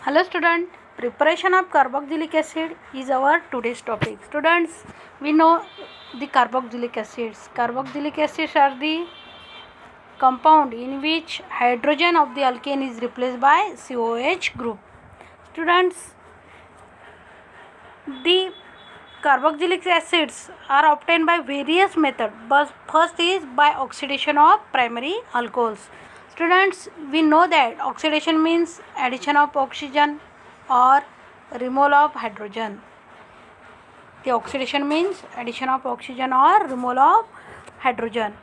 Hello student, preparation of carboxylic acid is our today's topic. Students, we know the carboxylic acids. Carboxylic acids are the compound in which hydrogen of the alkane is replaced by COH group. Students, the carboxylic acids are obtained by various methods, but first is by oxidation of primary alcohols. Students, we know that oxidation means addition of oxygen or removal of hydrogen. The oxidation means addition of oxygen or removal of hydrogen.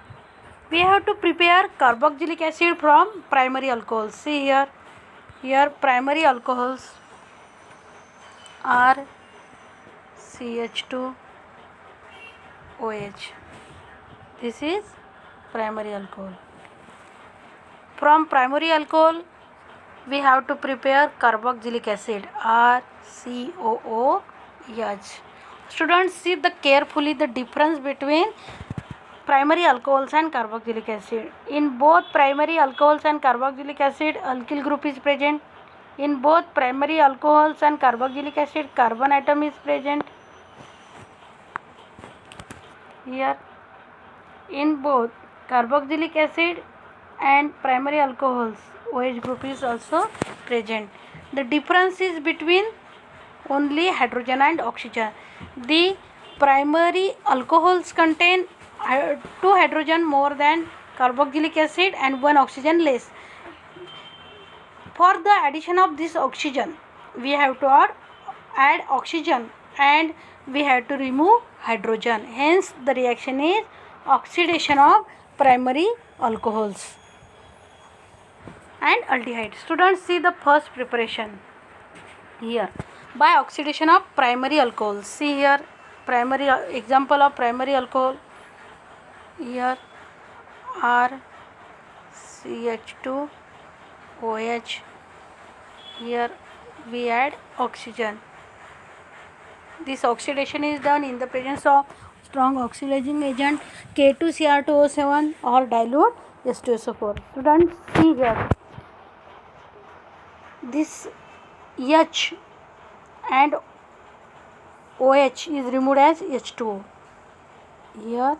We have to prepare carboxylic acid from primary alcohols. See here primary alcohols are CH2OH. This is primary alcohol. From primary alcohol, we have to prepare carboxylic acid RCOOH. Students, see carefully the difference between primary alcohols and carboxylic acid. In both primary alcohols and carboxylic acid, alkyl group is present. In both primary alcohols and carboxylic acid, carbon atom is present. Here, in both carboxylic acid and primary alcohols, OH group is also present. The difference is between only hydrogen and oxygen. The primary alcohols contain 2 hydrogen more than carboxylic acid and 1 oxygen less. For the addition of this oxygen, we have to add oxygen and we have to remove hydrogen. Hence, the reaction is oxidation of primary alcohols and aldehydes. Students, see the first preparation here by oxidation of primary alcohols. See here primary example of primary alcohol. Here are CH2OH. Here we add oxygen. This oxidation is done in the presence of strong oxidizing agent K2Cr2O7 or dilute H2SO4. Students, see here this H and OH is removed as H2O. Here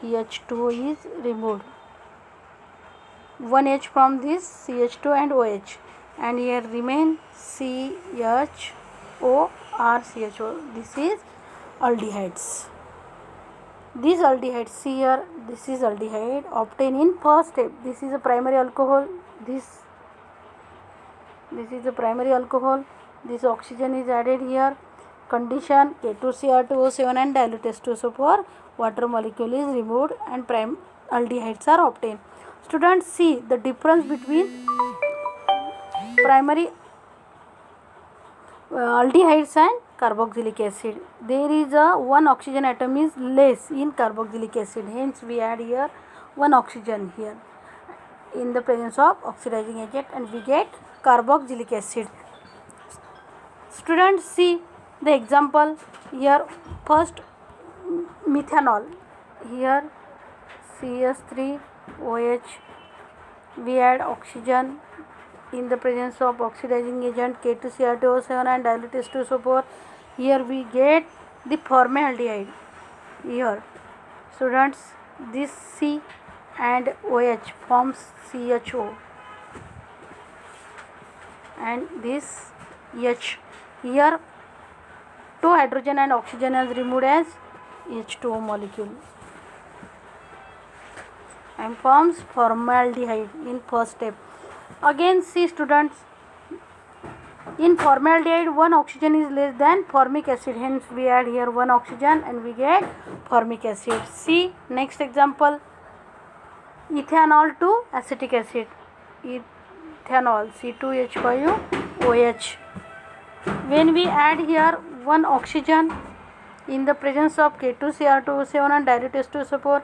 H2O is removed. One H from this CH2 and OH, and here remain CHO or CHO. This is aldehydes. These aldehydes, see here, this is aldehyde obtained in first step. This is a primary alcohol. This is a primary alcohol. This oxygen is added here. Condition K2Cr2O7 and dilute H2SO4. Water molecule is removed and aldehydes are obtained. Students, see the difference between primary aldehydes and carboxylic acid. There is a one oxygen atom is less in carboxylic acid. Hence, we add here one oxygen here in the presence of oxidizing agent and we get carboxylic acid. Students, see the example here. First, methanol. Here CH3OH. We add oxygen in the presence of oxidizing agent K2Cr2O7 and dilute H2SO4. Here we get the formaldehyde. Here, students, this C and OH forms CHO and this H. Here 2 hydrogen and oxygen is removed as H2O molecule and forms formaldehyde in first step. Again, see students, in formaldehyde one oxygen is less than formic acid. Hence, we add here one oxygen and we get formic acid. See next example, ethanol to acetic acid. Ethanol C2H5OH. When we add here one oxygen in the presence of K2Cr2O7 and dilute H2SO4,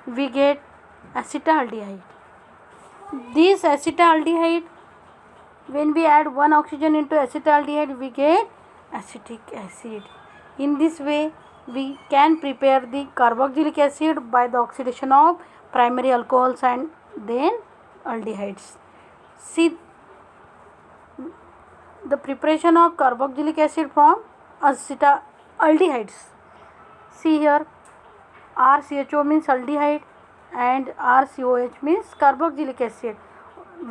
we get acetaldehyde. This acetaldehyde, when we add one oxygen into acetaldehyde, we get acetic acid. In this way, we can prepare the carboxylic acid by the oxidation of primary alcohols and then aldehydes. See The preparation of carboxylic acid from acetaldehydes. See here, RCHO means aldehyde and RCOH means carboxylic acid.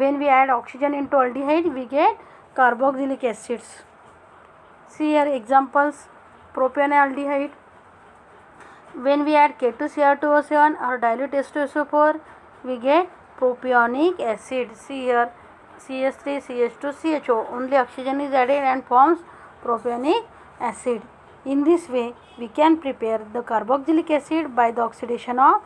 When we add oxygen into aldehyde, we get carboxylic acids. See here examples: propanaldehyde. When we add K2Cr2O7 or dilute H2SO4, we get propionic acid. See here, CH3, CH2, CHO. Only oxygen is added and forms propionic acid. In this way, we can prepare the carboxylic acid by the oxidation of